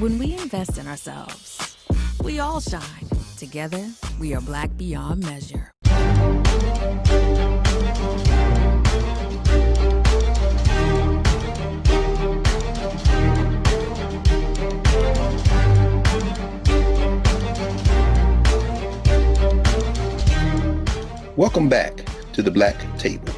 When we invest in ourselves, we all shine. Together, we are Black beyond measure. Welcome back to the Black Table.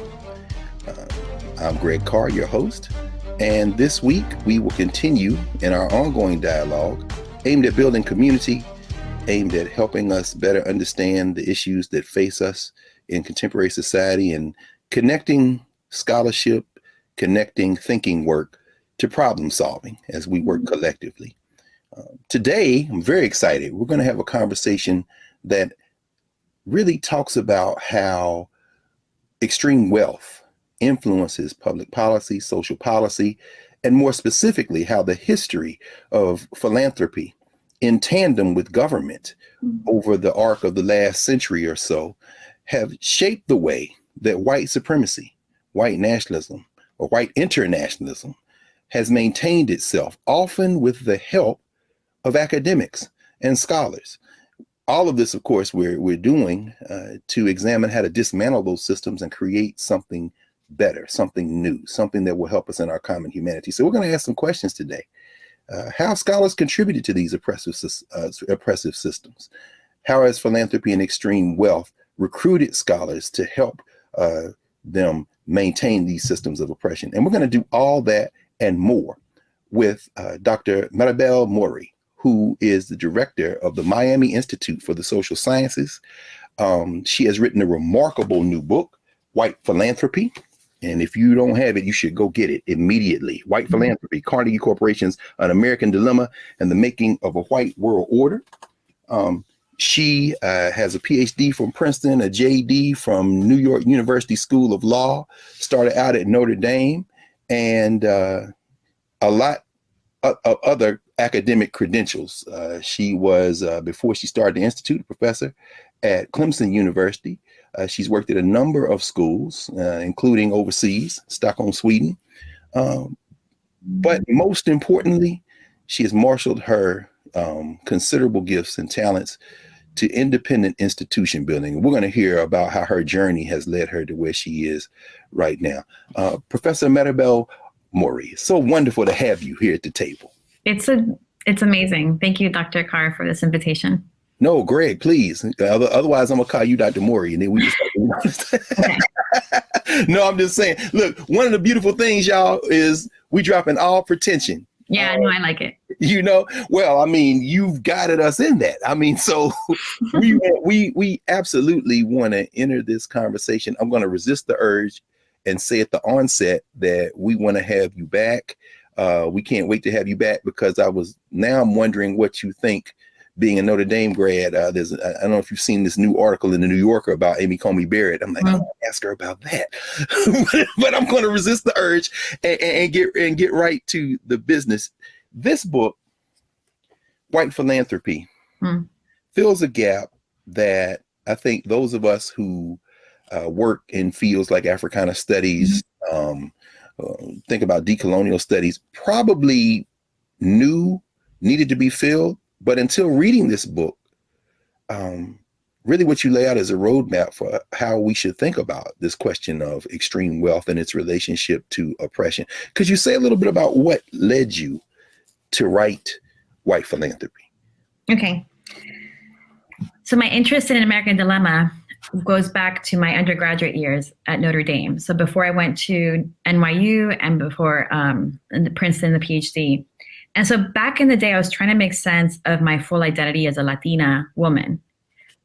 I'm Greg Carr, your host, and this week we will continue in our ongoing dialogue aimed at building community, aimed at helping us better understand the issues that face us in contemporary society and connecting scholarship, connecting thinking work to problem solving as we work collectively. Today, I'm very excited. We're going to have a conversation that really talks about how extreme wealth influences public policy, social policy, and more specifically, how the history of philanthropy in tandem with government over the arc of the last century or so have shaped the way that white supremacy, white nationalism, or white internationalism has maintained itself, often with the help of academics and scholars. All of this, of course, we're doing to examine how to dismantle those systems and create something better, something new, something that will help us in our common humanity. So we're going to ask some questions today. How scholars contributed to these oppressive systems? How has philanthropy and extreme wealth recruited scholars to help them maintain these systems of oppression? And we're going to do all that and more with Dr. Maribel Morey, who is the director of the Miami Institute for the Social Sciences. She has written a remarkable new book, White Philanthropy. And if you don't have it, you should go get it immediately. White Philanthropy, Carnegie Corporation's An American Dilemma and the Making of a White World Order. She has a PhD from Princeton, a JD from New York University School of Law, started out at Notre Dame, and a lot of other academic credentials. She was, before she started the Institute, a professor at Clemson University. She's worked at a number of schools, including overseas, Stockholm, Sweden. But most importantly, she has marshaled her considerable gifts and talents to independent institution building. We're going to hear about how her journey has led her to where she is right now. Professor Maribel Morey, so wonderful to have you here at the table. It's amazing. Thank you, Dr. Carr, for this invitation. No, Greg, please. Otherwise, I'm gonna call you Dr. Morey, and then we just No, I'm just saying. Look, one of the beautiful things, y'all, is we dropping all pretension. Yeah, no, I like it. You know, well, I mean, you've guided us in that. I mean, so we absolutely want to enter this conversation. I'm going to resist the urge and say at the onset that we want to have you back. We can't wait to have you back because I'm wondering what you think. Being a Notre Dame grad, I don't know if you've seen this new article in the New Yorker about Amy Coney Barrett. I'm like, I want to ask her about that, but I'm going to resist the urge and get right to the business. This book, White Philanthropy, fills a gap that I think those of us who work in fields like Africana studies, think about decolonial studies, probably needed to be filled. But until reading this book, really what you lay out is a roadmap for how we should think about this question of extreme wealth and its relationship to oppression. Could you say a little bit about what led you to write White Philanthropy? Okay. So my interest in An American Dilemma goes back to my undergraduate years at Notre Dame. So before I went to NYU and before Princeton, the PhD. And so back in the day, I was trying to make sense of my full identity as a Latina woman.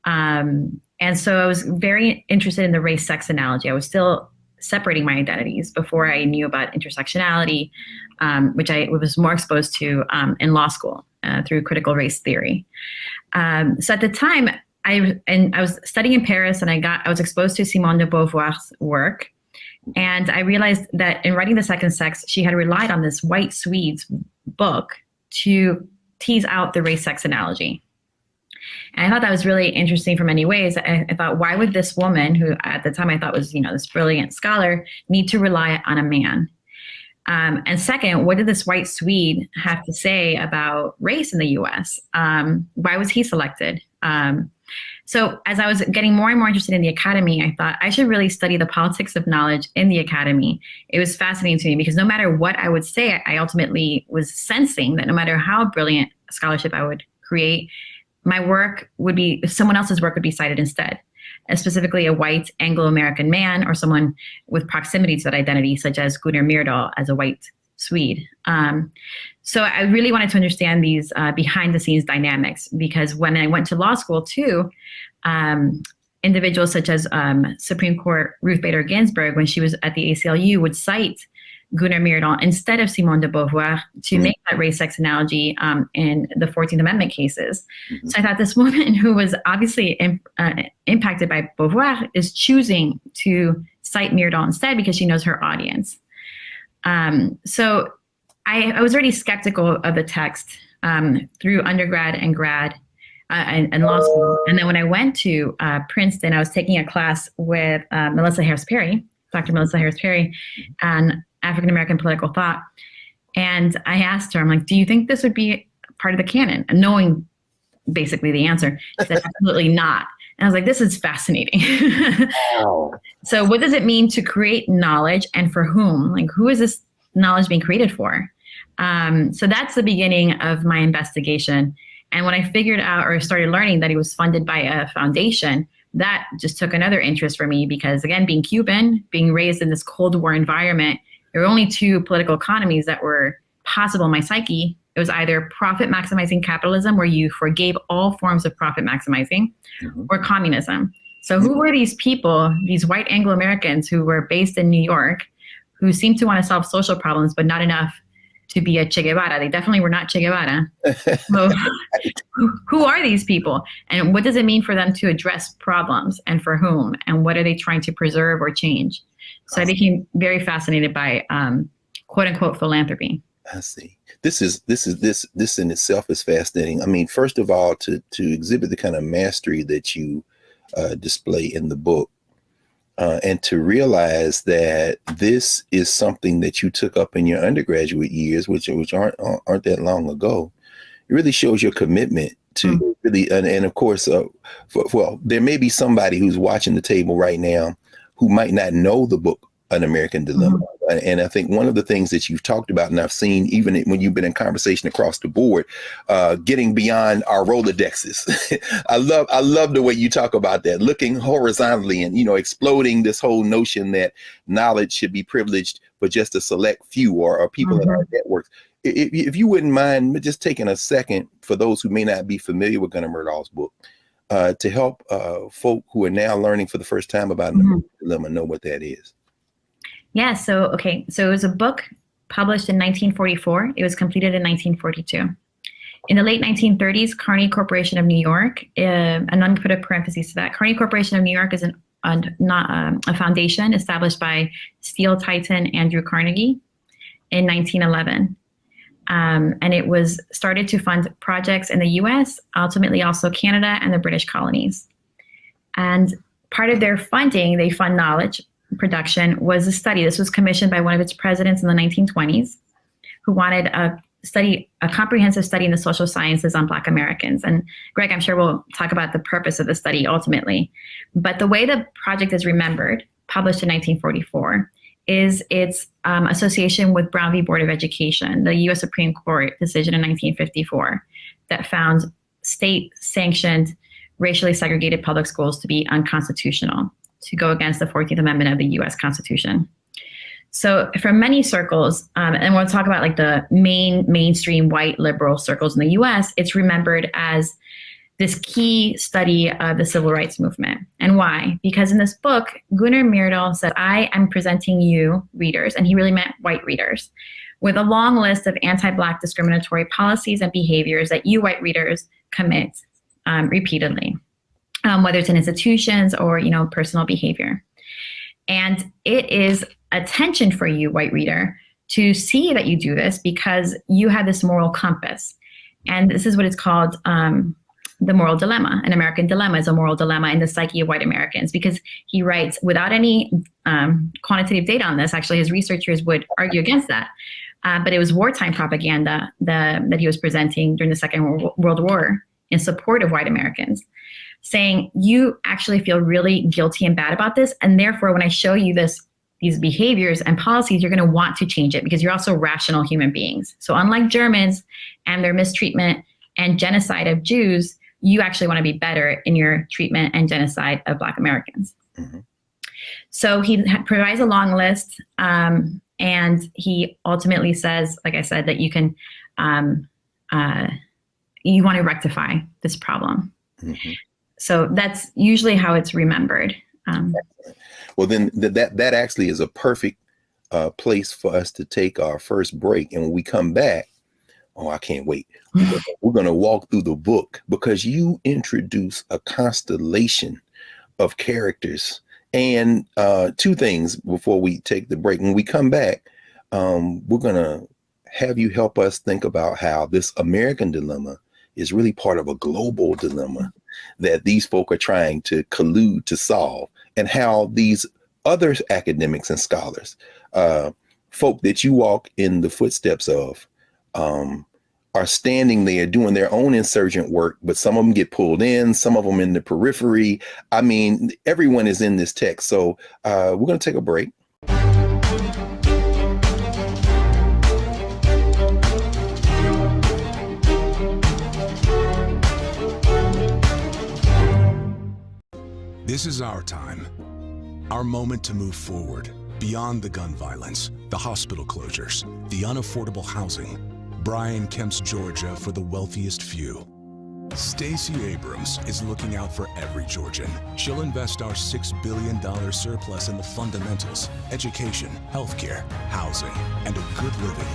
And so I was very interested in the race-sex analogy. I was still separating my identities before I knew about intersectionality, which I was more exposed to in law school through critical race theory. So at the time, I was studying in Paris, and I was exposed to Simone de Beauvoir's work. And I realized that in writing The Second Sex, she had relied on this white Swede's book to tease out the race-sex analogy. And I thought that was really interesting for many ways. I thought, why would this woman, who at the time I thought was, this brilliant scholar, need to rely on a man? And second, what did this white Swede have to say about race in the US? Why was he selected? So as I was getting more and more interested in the academy, I thought I should really study the politics of knowledge in the academy. It was fascinating to me because no matter what I would say, I ultimately was sensing that no matter how brilliant scholarship I would create, my work would be, someone else's work would be cited instead, specifically a white Anglo-American man or someone with proximity to that identity, such as Gunnar Myrdal as a white Swede. So I really wanted to understand these behind the scenes dynamics, because when I went to law school too, individuals such as Supreme Court Ruth Bader Ginsburg, when she was at the ACLU, would cite Gunnar Myrdal instead of Simone de Beauvoir to make that race-sex analogy in the 14th Amendment cases. Mm-hmm. So I thought this woman who was obviously impacted by Beauvoir is choosing to cite Myrdal instead because she knows her audience. So I was already skeptical of the text through undergrad and grad and law school. And then when I went to Princeton, I was taking a class with Melissa Harris-Perry, Dr. Melissa Harris-Perry, on African-American political thought. And I asked her, I'm like, do you think this would be part of the canon? And knowing basically the answer, she said, absolutely not. And I was like, this is fascinating. Wow. So what does it mean to create knowledge, and for whom? Like, who is this knowledge being created for? So that's the beginning of my investigation. And when I figured out or started learning that he was funded by a foundation, that just took another interest for me, because again, being Cuban, being raised in this Cold War environment, there were only two political economies that were possible in my psyche. It was either profit maximizing capitalism, where you forgave all forms of profit maximizing, mm-hmm. or communism. So who were these people, these white Anglo-Americans who were based in New York, who seemed to want to solve social problems, but not enough to be a Che Guevara? They definitely were not Che Guevara. So who are these people? And what does it mean for them to address problems, and for whom? And what are they trying to preserve or change? So I became very fascinated by quote unquote philanthropy. I see. This in itself is fascinating. I mean, first of all, to exhibit the kind of mastery that you display in the book, and to realize that this is something that you took up in your undergraduate years, which aren't that long ago. It really shows your commitment to mm-hmm. really, and of course, well, there may be somebody who's watching the table right now who might not know the book, An American Dilemma. Mm-hmm. And I think one of the things that you've talked about, and I've seen even when you've been in conversation across the board, getting beyond our Rolodexes. I love the way you talk about that, looking horizontally and, exploding this whole notion that knowledge should be privileged for just a select few or people mm-hmm. in our networks. If you wouldn't mind just taking a second for those who may not be familiar with Gunnar Myrdal's book, to help folk who are now learning for the first time about An American Dilemma know what that is. Yeah, so it was a book published in 1944. It was completed in 1942. In the late 1930s, Carnegie Corporation of New York, and I'm going to put a parenthesis to that. Carnegie Corporation of New York is a foundation established by steel titan Andrew Carnegie in 1911. And it was started to fund projects in the US, ultimately also Canada and the British colonies. And part of their funding, they fund knowledge production, was a study. This was commissioned by one of its presidents in the 1920s, who wanted a comprehensive study in the social sciences on Black Americans. And Greg, I'm sure we'll talk about the purpose of the study ultimately. But the way the project is remembered, published in 1944, is its association with Brown v. Board of Education, the U.S. Supreme Court decision in 1954 that found state-sanctioned, racially segregated public schools to be unconstitutional, to go against the 14th Amendment of the U.S. Constitution. So from many circles, and we'll talk about like the mainstream white liberal circles in the U.S., it's remembered as this key study of the civil rights movement. And why? Because in this book, Gunnar Myrdal said, I am presenting you, readers, and he really meant white readers, with a long list of anti-Black discriminatory policies and behaviors that you white readers commit repeatedly, whether it's in institutions or, personal behavior. And it is a tension for you, white reader, to see that you do this because you have this moral compass. And this is what it's called, the moral dilemma. An American dilemma is a moral dilemma in the psyche of white Americans, because he writes without any quantitative data on this. Actually, his researchers would argue against that. But it was wartime propaganda that he was presenting during the Second World War in support of white Americans, saying, you actually feel really guilty and bad about this. And therefore, when I show you these behaviors and policies, you're going to want to change it because you're also rational human beings. So unlike Germans and their mistreatment and genocide of Jews, you actually want to be better in your treatment and genocide of Black Americans. Mm-hmm. So he provides a long list, and he ultimately says, like I said, that you can, you want to rectify this problem. Mm-hmm. So that's usually how it's remembered. Well, then that actually is a perfect place for us to take our first break. And when we come back, oh, I can't wait. We're going to walk through the book, because you introduce a constellation of characters. And two things before we take the break. When we come back, we're going to have you help us think about how this American dilemma is really part of a global dilemma that these folk are trying to collude to solve, and how these other academics and scholars, folk that you walk in the footsteps of, are standing there doing their own insurgent work, but some of them get pulled in, some of them in the periphery. I mean, everyone is in this text. So we're going to take a break. This is our time, our moment to move forward beyond the gun violence, the hospital closures, the unaffordable housing. Brian Kemp's Georgia for the wealthiest few. Stacey Abrams is looking out for every Georgian. She'll invest our $6 billion surplus in the fundamentals, education, healthcare, housing, and a good living,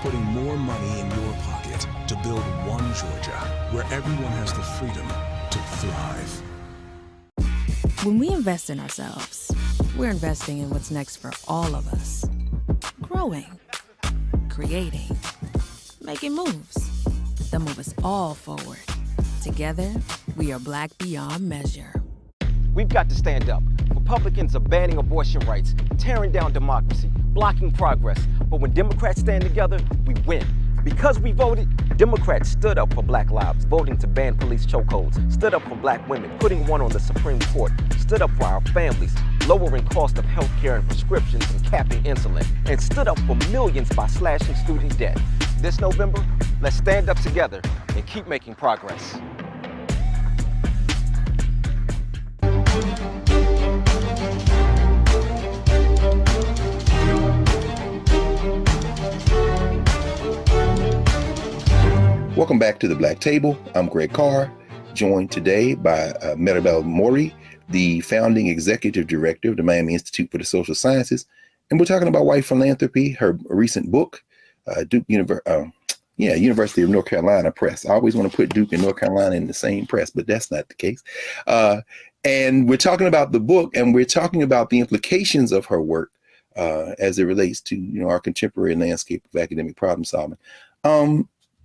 putting more money in your pocket to build one Georgia where everyone has the freedom to thrive. When we invest in ourselves, we're investing in what's next for all of us. Growing, creating, making moves that move us all forward. Together, we are Black beyond measure. We've got to stand up. Republicans are banning abortion rights, tearing down democracy, blocking progress. But when Democrats stand together, we win. Because we voted, Democrats stood up for Black lives, voting to ban police chokeholds, stood up for Black women, putting one on the Supreme Court, stood up for our families, lowering cost of health care and prescriptions and capping insulin, and stood up for millions by slashing student debt. This November, let's stand up together and keep making progress. Welcome back to the Black Table. I'm Greg Carr, joined today by Maribel Morey, the founding executive director of the Miami Institute for the Social Sciences. And we're talking about white philanthropy, her recent book, University of North Carolina Press. I always want to put Duke and North Carolina in the same press, but that's not the case. And we're talking about the book, and we're talking about the implications of her work as it relates to, our contemporary landscape of academic problem solving.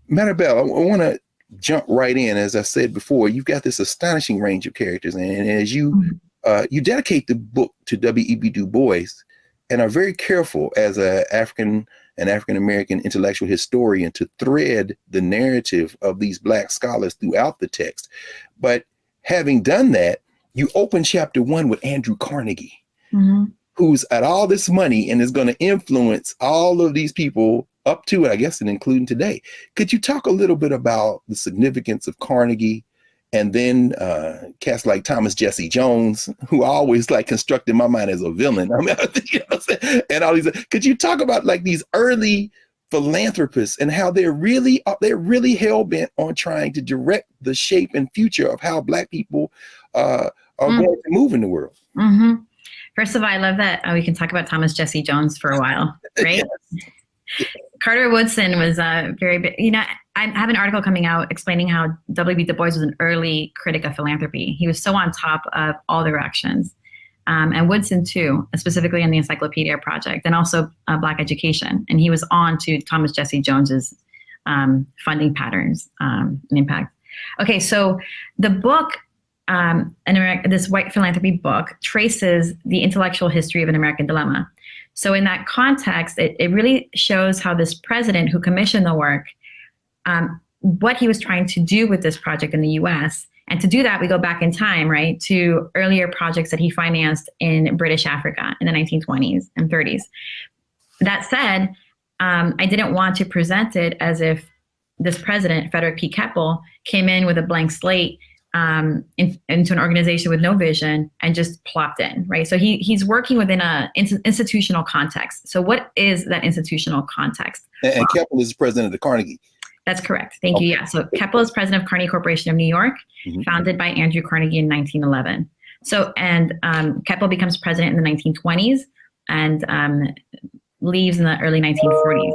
Maribel, I want to jump right in. As I said before, you've got this astonishing range of characters, and as you dedicate the book to W.E.B. Du Bois, and are very careful as an African-American intellectual historian to thread the narrative of these Black scholars throughout the text. But having done that, you open chapter 1 with Andrew Carnegie, who's at all this money and is going to influence all of these people up to, I guess, and including today. Could you talk a little bit about the significance of Carnegie, and then cats like Thomas Jesse Jones, who I always construct in my mind as a villain? I mean, and all these. Could you talk about these early philanthropists and how they're really hell bent on trying to direct the shape and future of how Black people are going to move in the world? Mm-hmm. First of all, I love that we can talk about Thomas Jesse Jones for a while, right? Yes. Carter Woodson was very big. I have an article coming out explaining how W.B. Du Bois was an early critic of philanthropy. He was so on top of all directions. And Woodson too, specifically in the Encyclopedia Project, and also Black education. And he was on to Thomas Jesse Jones's funding patterns and impact. Okay, so the book, this White Philanthropy book, traces the intellectual history of an American dilemma. So in that context, it really shows how this president who commissioned the work, what he was trying to do with this project in the US. And to do that, we go back in time, right, to earlier projects that he financed in British Africa in the 1920s and 30s. That said, I didn't want to present it as if this president, Frederick P. Keppel, came in with a blank slate into an organization with no vision and just plopped in, right? So he's working within an institutional context. So what is that institutional context? And Keppel is president of the Carnegie. That's correct. Thank you. Yeah. So Keppel is president of Carnegie Corporation of New York, founded by Andrew Carnegie in 1911. So, and Keppel becomes president in the 1920s and leaves in the early 1940s.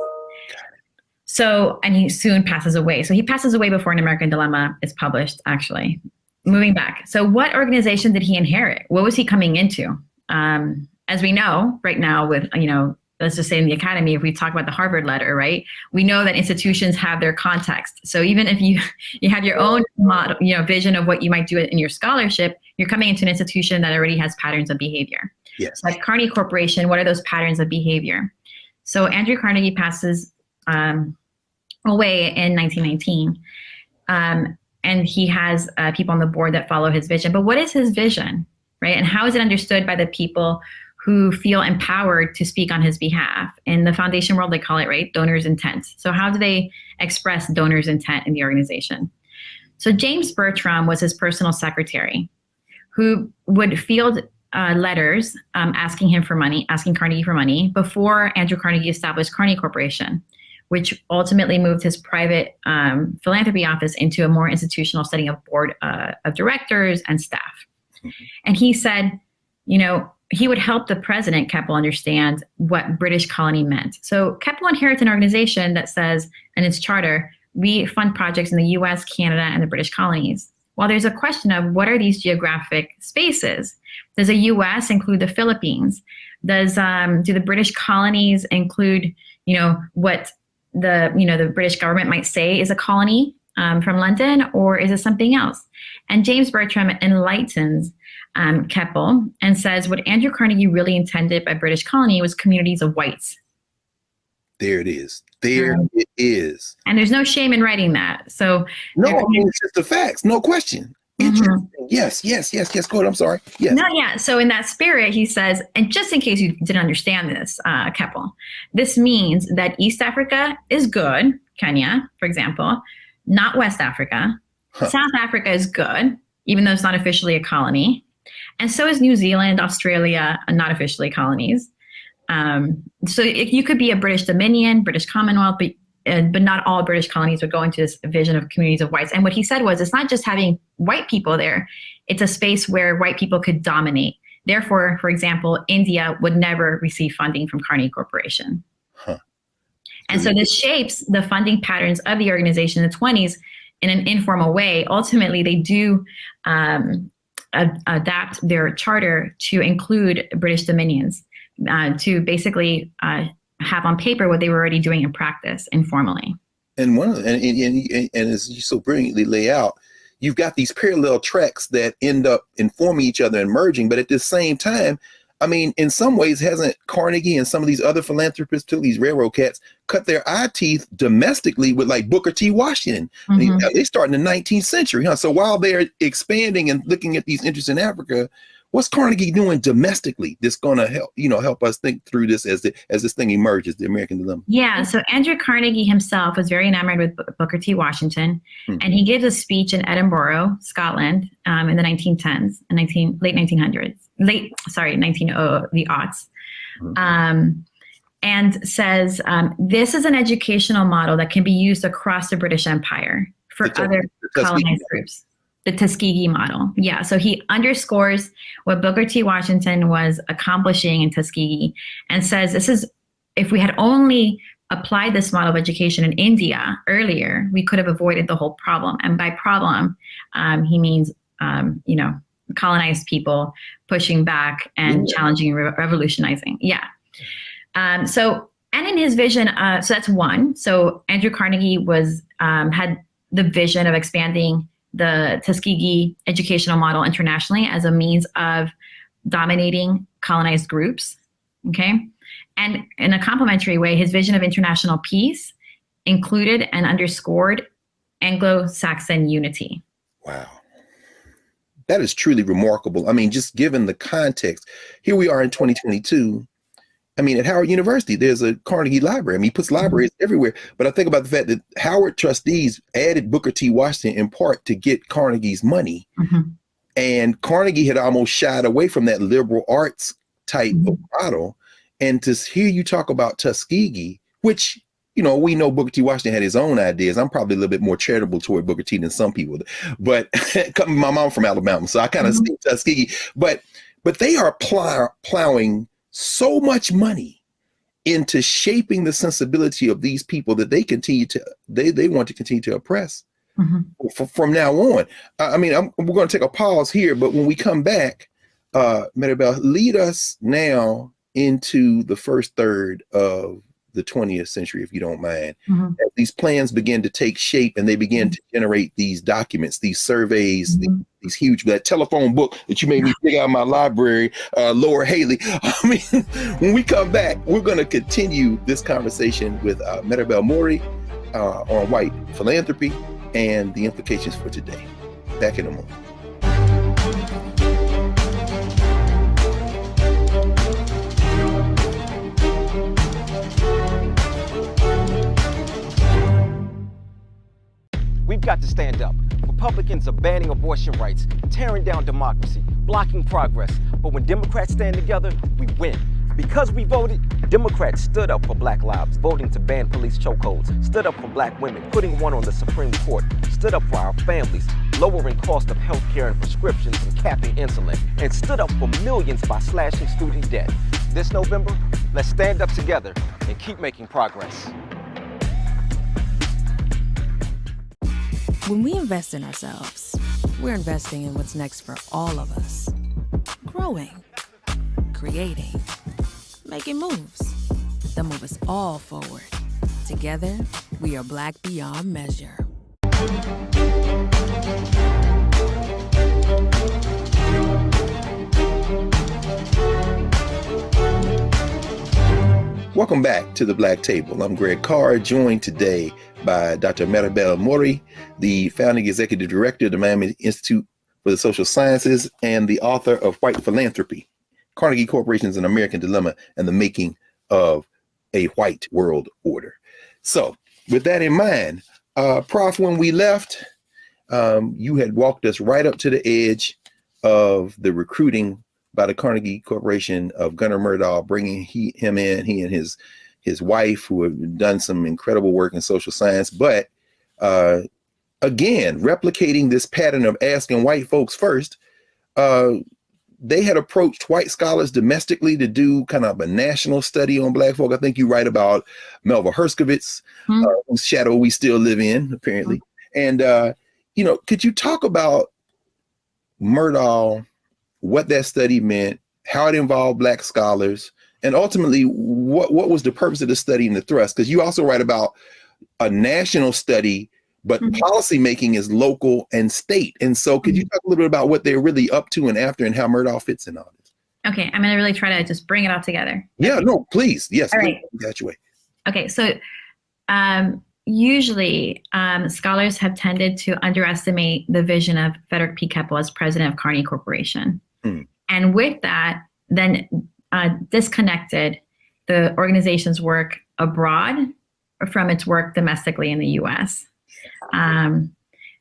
So, and he soon passes away. So he passes away before An American Dilemma is published, actually. Moving back. So what organization did he inherit? What was he coming into? As we know right now with, let's just say in the academy, if we talk about the Harvard letter, right? We know that institutions have their context. So even if you have your own model, vision of what you might do in your scholarship, you're coming into an institution that already has patterns of behavior. Yes. So like Carnegie Corporation, what are those patterns of behavior? So Andrew Carnegie passes away in 1919. And he has people on the board that follow his vision. But what is his vision, right? And how is it understood by the people who feel empowered to speak on his behalf? In the foundation world, they call it, right, donor's intent. So how do they express donor's intent in the organization? So James Bertram was his personal secretary who would field letters asking Carnegie for money before Andrew Carnegie established Carnegie Corporation, which ultimately moved his private philanthropy office into a more institutional setting of board of directors and staff. And he said, he would help the president, Keppel, understand what British colony meant. So Keppel inherits an organization that says in its charter, we fund projects in the US, Canada, and the British colonies. Well, there's a question of what are these geographic spaces? Does the US include the Philippines? Do the British colonies include, what the British government might say is a colony from London, or is it something else? And James Bertram enlightens Keppel and says what Andrew Carnegie really intended by British colony was communities of whites. There it is. It is. And there's no shame in writing that. So it's just the facts, no question. Interesting. Yes. Go ahead. I'm sorry. Yes. No, yeah. So in that spirit, he says, and just in case you didn't understand this, Keppel, this means that East Africa is good, Kenya, for example, not West Africa. South Africa is good, even though it's not officially a colony. And so is New Zealand, Australia, not officially colonies. So if you could be a British Dominion, British Commonwealth, but not all British colonies would go into this vision of communities of whites. And what he said was, it's not just having white people there, it's a space where white people could dominate. Therefore, for example, India would never receive funding from Carnegie Corporation. And so this shapes the funding patterns of the organization in the 20s in an informal way. Ultimately, they do adapt their charter to include British dominions, to basically have on paper what they were already doing in practice informally. And and as you so brilliantly lay out, you've got these parallel tracks that end up informing each other and merging. But at the same time, I mean, in some ways, hasn't Carnegie and some of these other philanthropists, too, these railroad cats, cut their eye teeth domestically with like Booker T. Washington? They start in the 19th century. So while they're expanding and looking at these interests in Africa, what's Carnegie doing domestically that's going to help us think through this as this thing emerges, the American Dilemma? Yeah. So Andrew Carnegie himself was very enamored with Booker T. Washington, and he gives a speech in Edinburgh, Scotland, in the 1910s, late 1900s, the aughts, and says this is an educational model that can be used across the British Empire for other colonized groups. The Tuskegee model. Yeah. So he underscores what Booker T. Washington was accomplishing in Tuskegee and says if we had only applied this model of education in India earlier, we could have avoided the whole problem. And by problem, he means, colonized people pushing back and challenging, revolutionizing. Yeah. And in his vision, so that's one. So Andrew Carnegie was, had the vision of expanding the Tuskegee educational model internationally as a means of dominating colonized groups. Okay. And in a complementary way, his vision of international peace included and underscored Anglo-Saxon unity. Wow. That is truly remarkable. I mean, just given the context, here we are in 2022. I mean, at Howard University, there's a Carnegie Library. I mean, he puts libraries everywhere. But I think about the fact that Howard trustees added Booker T. Washington in part to get Carnegie's money. And Carnegie had almost shied away from that liberal arts type of model. And to hear you talk about Tuskegee, which, you know, we know Booker T. Washington had his own ideas. I'm probably a little bit more charitable toward Booker T than some people. But my mom from Alabama, so I kind of see Tuskegee. But they are plowing so much money into shaping the sensibility of these people that they want to continue to oppress from now on. I mean, we're going to take a pause here, but when we come back, Maribel, lead us now into the first third of the 20th century, if you don't mind. As these plans begin to take shape and they begin to generate these documents, these surveys, these huge, that telephone book that you made me dig out of my library, Laura Haley. I mean, when we come back, we're going to continue this conversation with Maribel Morey on white philanthropy and the implications for today. Back in a moment. We've got to stand up. Republicans are banning abortion rights, tearing down democracy, blocking progress. But when Democrats stand together, we win. Because we voted, Democrats stood up for Black lives, voting to ban police chokeholds, stood up for Black women, putting one on the Supreme Court, stood up for our families, lowering cost of health care and prescriptions and capping insulin, and stood up for millions by slashing student debt. This November, let's stand up together and keep making progress. When we invest in ourselves, we're investing in what's next for all of us. Growing, creating, making moves that move us all forward. Together, we are Black beyond measure. Welcome back to the Black Table. I'm Greg Carr, joined today by Dr. Maribel Morey, the founding executive director of the Miami Institute for the Social Sciences and the author of White Philanthropy, Carnegie Corporation's An American Dilemma and the Making of a White World Order. So with that in mind, Prof, when we left, you had walked us right up to the edge of the recruiting by the Carnegie Corporation of Gunnar Myrdal, bringing he and his wife, who have done some incredible work in social science, but again, replicating this pattern of asking white folks first, they had approached white scholars domestically to do kind of a national study on Black folk. I think you write about Melva Herskovits, whose shadow we still live in, apparently. And, could you talk about Myrdal, what that study meant, how it involved Black scholars, and ultimately what was the purpose of the study and the thrust? Because you also write about a national study, but policy making is local and state. And so could you talk a little bit about what they're really up to and after and how Myrdal fits in all this? Okay, I'm going to really try to just bring it all together. Yeah, no, please. Yes. All right. Got your way. Okay, so usually scholars have tended to underestimate the vision of Frederick P. Keppel as president of Carnegie Corporation. And with that, then disconnected the organization's work abroad from its work domestically in the US.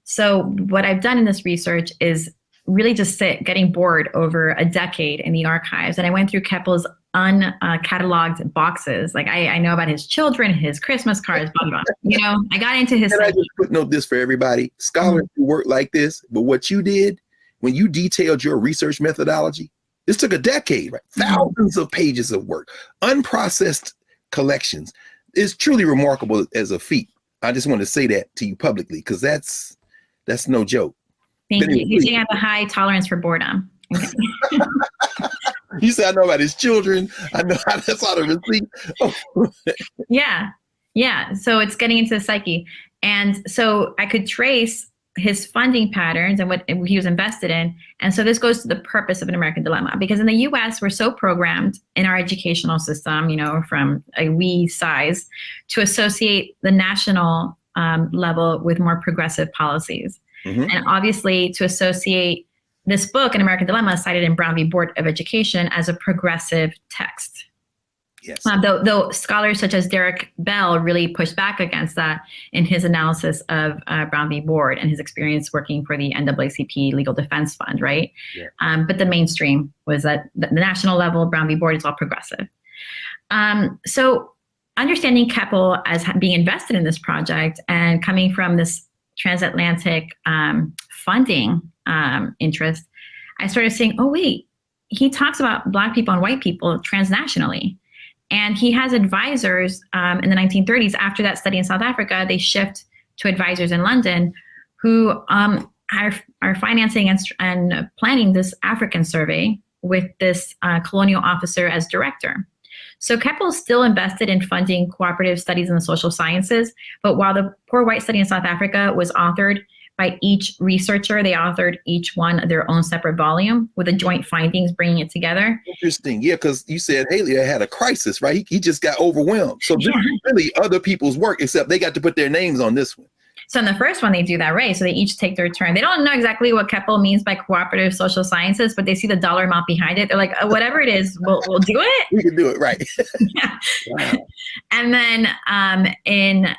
So what I've done in this research is really just getting bored over a decade in the archives. And I went through Keppel's uncatalogued boxes. Like I know about his children, his Christmas cards, blah, blah, blah. I got into his— Can I just footnote this for everybody? Scholars who work like this, but what you did, when you detailed your research methodology, this took a decade, right? Thousands of pages of work, unprocessed collections. It's truly remarkable as a feat. I just want to say that to you publicly, because that's no joke. Thank you. You think I have a high tolerance for boredom. Okay. You said, I know about his children. I know that's all the receipt. Yeah. So it's getting into the psyche. And so I could trace his funding patterns and what he was invested in. And so this goes to the purpose of an American dilemma, because in the US, we're so programmed in our educational system, from a wee size, to associate the national level with more progressive policies. Mm-hmm. And obviously to associate this book, An American Dilemma, cited in Brown v. Board of Education, as a progressive text. Yes. Though scholars such as Derek Bell really pushed back against that in his analysis of Brown v. Board and his experience working for the NAACP Legal Defense Fund, right? Yeah. But the mainstream was that the national level, Brown v. Board, is all progressive. So understanding Keppel as being invested in this project and coming from this transatlantic funding interest, I started saying, oh, wait, he talks about Black people and white people transnationally. And he has advisors in the 1930s. After that study in South Africa, they shift to advisors in London who are financing and planning this African survey with this colonial officer as director. So Keppel is still invested in funding cooperative studies in the social sciences, but while the Poor White Study in South Africa was authored by each researcher, they authored each one their own separate volume with the joint findings, bringing it together. Interesting. Yeah, because you said Haley had a crisis, right? He just got overwhelmed. So this is really other people's work, except they got to put their names on this one. So in the first one, they do that, right? So they each take their turn. They don't know exactly what Keppel means by cooperative social sciences, but they see the dollar amount behind it. They're like, whatever it is, we'll do it. We can do it, right? Yeah. Wow. And then in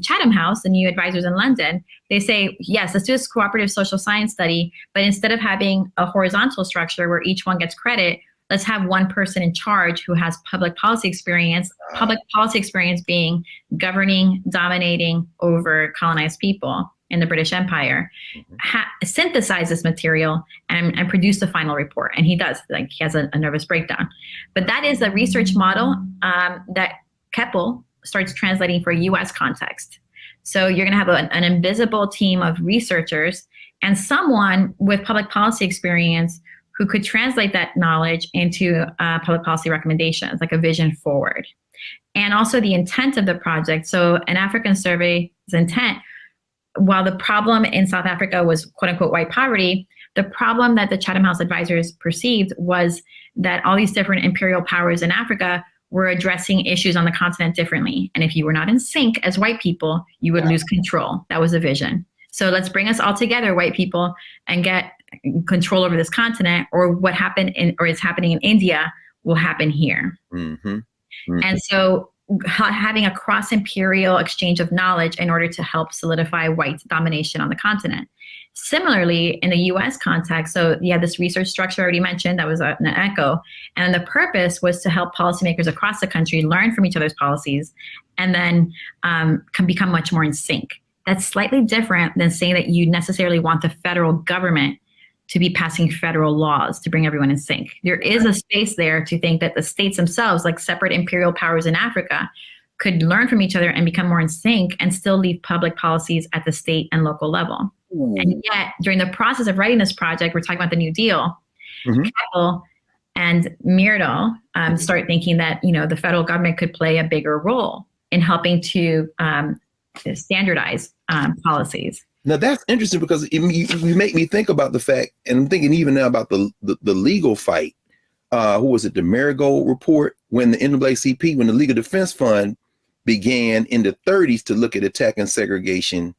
Chatham House, the new advisors in London, they say, yes, let's do this cooperative social science study, but instead of having a horizontal structure where each one gets credit, let's have one person in charge who has public policy experience being governing, dominating over colonized people in the British Empire, synthesize this material and produce the final report. And he does, he has a nervous breakdown. But that is a research model that Keppel starts translating for a US context. So you're gonna have an invisible team of researchers and someone with public policy experience who could translate that knowledge into public policy recommendations, like a vision forward. And also the intent of the project. So an African survey's intent, while the problem in South Africa was quote unquote white poverty, the problem that the Chatham House advisors perceived was that all these different imperial powers in Africa were addressing issues on the continent differently. And if you were not in sync as white people, you would lose control. That was the vision. So let's bring us all together, white people, and get control over this continent, or what happened or is happening in India will happen here. Mm-hmm. Mm-hmm. And so having a cross-imperial exchange of knowledge in order to help solidify white domination on the continent. Similarly, in the US context, so you had this research structure I already mentioned that was an echo, and the purpose was to help policymakers across the country learn from each other's policies and then can become much more in sync. That's slightly different than saying that you necessarily want the federal government to be passing federal laws to bring everyone in sync. There is a space there to think that the states themselves, like separate imperial powers in Africa, could learn from each other and become more in sync and still leave public policies at the state and local level. Ooh. And yet, during the process of writing this project, we're talking about the New Deal, Keppel and Myrdal start thinking that the federal government could play a bigger role in helping to standardize policies. Now that's interesting because you make me think about the fact, and I'm thinking even now about the legal fight. Who was it? The Marigold report, when the NAACP, when the Legal Defense Fund began in the 30s to look at attacking segregation,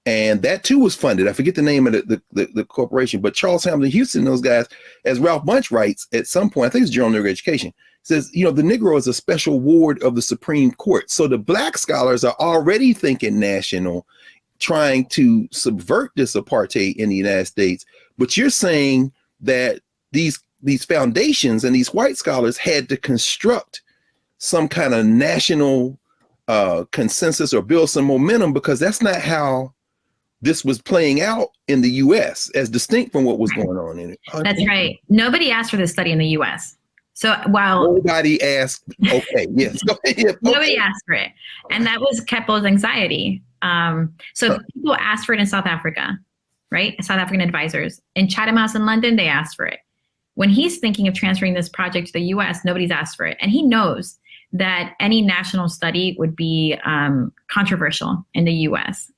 and that too was funded. I forget the name of the corporation, but Charles Hamilton Houston, those guys, as Ralph Bunche writes at some point, I think it's Journal of Negro Education, says, the Negro is a special ward of the Supreme Court. So the Black scholars are already thinking national, trying to subvert this apartheid in the United States. But you're saying that these foundations and these white scholars had to construct some kind of national consensus or build some momentum, because that's not how this was playing out in the US, as distinct from what was going on in it. That's right. Nobody asked for this study in the US. So while nobody asked, okay, yes, go ahead. Okay. Nobody asked for it. And that was Keppel's anxiety. So people asked for it in South Africa, right? South African advisors. In Chatham House in London, they asked for it. When he's thinking of transferring this project to the US, nobody's asked for it. And he knows that any national study would be controversial in the U.S.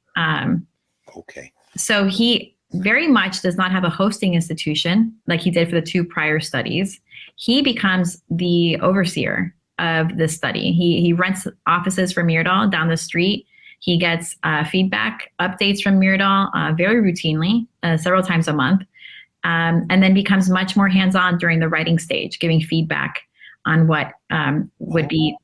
Okay. So he very much does not have a hosting institution like he did for the 2 prior studies. He becomes the overseer of the study. He rents offices for Myrdal down the street. He gets feedback updates from Myrdal very routinely, several times a month, and then becomes much more hands-on during the writing stage, giving feedback on what would be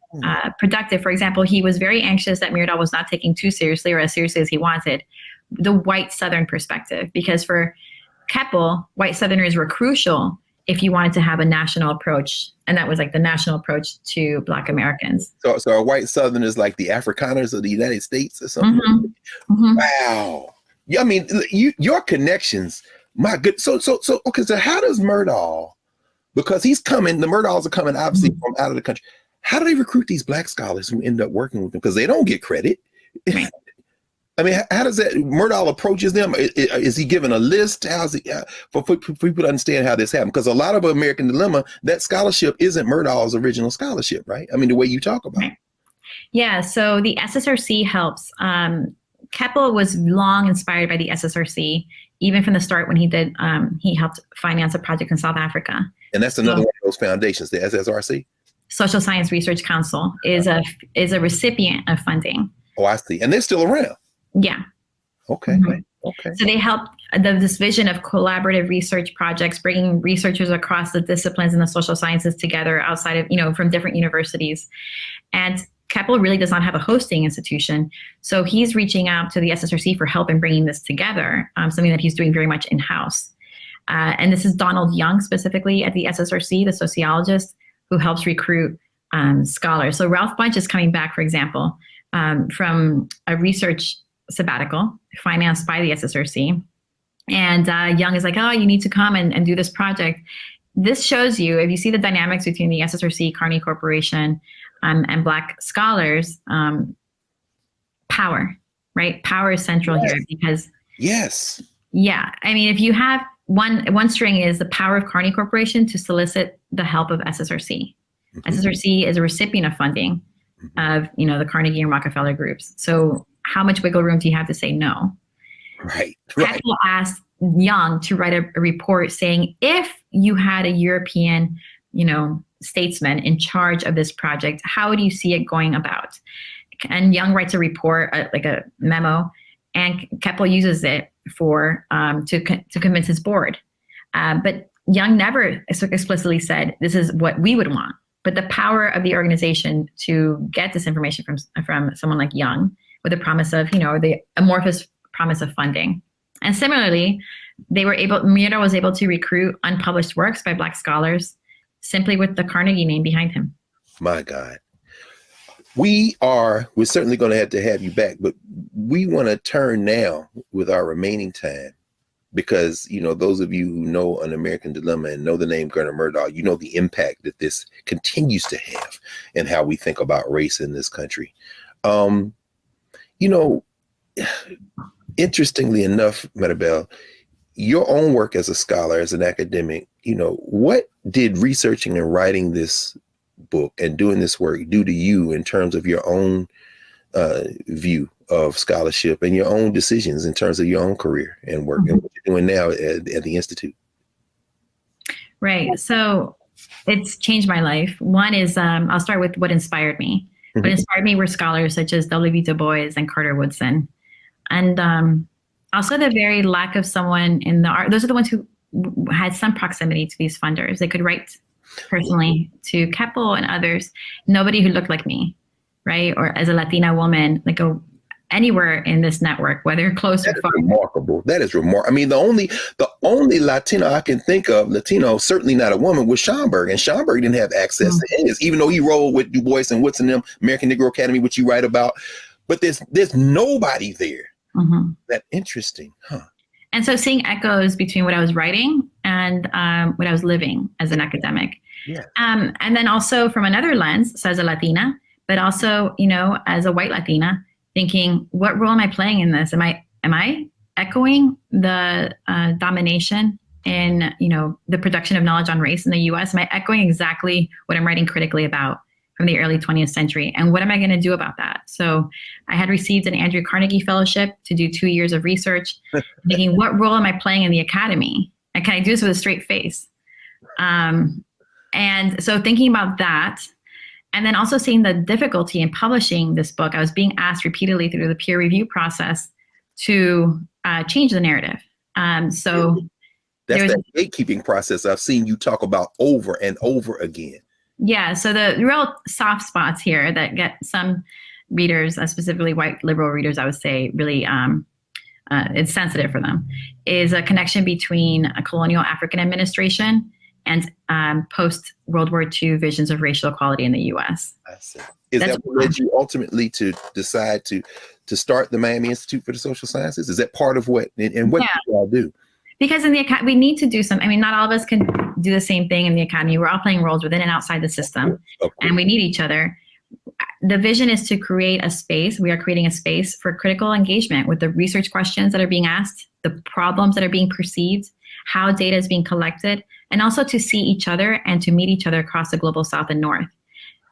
productive. For example, he was very anxious that Myrdal was not taking too seriously or as seriously as he wanted the white Southern perspective, because for Keppel, white Southerners were crucial if you wanted to have a national approach, and that was like the national approach to Black Americans. So are white Southerners like the Afrikaners of the United States or something? Mm-hmm. Mm-hmm. Wow. Yeah, I mean, your connections, my good. So okay. So how does Myrdal, because the Myrdals are coming obviously from out of the country. How do they recruit these Black scholars who end up working with them? Because they don't get credit. Right. I mean, how does that Myrdal approaches them? Is he given a list? How's it for people to understand how this happened? Because a lot of American Dilemma, that scholarship isn't Myrdal's original scholarship, right? I mean, the way you talk about it. Yeah. So the SSRC helps. Keppel was long inspired by the SSRC, even from the start when he helped finance a project in South Africa. And that's another one of those foundations, the SSRC. Social Science Research Council is a recipient of funding. Oh, I see. And they're still around. Yeah. Okay. Mm-hmm. Okay. So they help this vision of collaborative research projects, bringing researchers across the disciplines and the social sciences together outside of, from different universities. And Keppel really does not have a hosting institution. So he's reaching out to the SSRC for help in bringing this together, something that he's doing very much in-house. And this is Donald Young specifically at the SSRC, the sociologist who helps recruit scholars. So Ralph Bunche is coming back, for example, from a research sabbatical financed by the SSRC. And Young is like, oh, you need to come and do this project. This shows you, if you see the dynamics between the SSRC, Carnegie Corporation, and Black scholars, power, right? Power is central here because... Yes. Yeah. I mean, if you have one string is the power of Carnegie Corporation to solicit the help of SSRC. Mm-hmm. SSRC is a recipient of funding of, the Carnegie and Rockefeller groups. So how much wiggle room do you have to say no? Right. Keppel asked Young to write a report saying, if you had a European, statesman in charge of this project, how do you see it going about? And Young writes a report, like a memo, and Keppel uses it to convince his board. But Young never explicitly said, this is what we would want. But the power of the organization to get this information from someone like Young with the promise of, the amorphous promise of funding. And similarly, Myrdal was able to recruit unpublished works by Black scholars simply with the Carnegie name behind him. My God. We're certainly going to have you back, but we want to turn now with our remaining time because, those of you who know An American Dilemma and know the name Gunnar Myrdal, you know the impact that this continues to have in how we think about race in this country. Interestingly enough, Maribel, your own work as a scholar, as an academic, what did researching and writing this book and doing this work do to you in terms of your own view of scholarship and your own decisions in terms of your own career and work and what you're doing now at the Institute? Right. So it's changed my life. One is, I'll start with what inspired me. What inspired me were scholars such as W. Du Bois and Carter Woodson. And also the very lack of someone in the art. Those are the ones who had some proximity to these funders. They could write personally to Keppel and others. Nobody who looked like me, right? Or as a Latina woman, like anywhere in this network, whether close or far. Remarkable. That is remarkable. I mean, the only Latino I can think of, certainly not a woman, was Schomburg. And Schomburg didn't have access to any of this, even though he rolled with Du Bois and Woodson, them, American Negro Academy, which you write about. But there's nobody there. That interesting, huh? And so seeing echoes between what I was writing and what I was living as an academic. Yeah. And then also from another lens, so as a Latina, but also, as a white Latina, thinking, what role am I playing in this? Am I echoing the domination in, the production of knowledge on race in the U.S.? Am I echoing exactly what I'm writing critically about from the early 20th century. And what am I going to do about that? So I had received an Andrew Carnegie Fellowship to do 2 years of research, thinking, what role am I playing in the academy? And can I do this with a straight face? And so thinking about that, and then also seeing the difficulty in publishing this book, I was being asked repeatedly through the peer review process to change the narrative. So that's that gatekeeping process I've seen you talk about over and over again. Yeah, so the real soft spots here that get some readers, specifically white liberal readers, I would say, really it's sensitive for them, is a connection between a colonial African administration and post-World War II visions of racial equality in the U.S. I see. Is that what led you ultimately to decide to start the Miami Institute for the Social Sciences? Is that part of what, and what do you all do? Because in the academy, we need to do some, I mean, not all of us can do the same thing in the academy. We're all playing roles within and outside the system, and we need each other. The vision is to create a space. We are creating a space for critical engagement with the research questions that are being asked, the problems that are being perceived, how data is being collected, and also to see each other and to meet each other across the global South and North.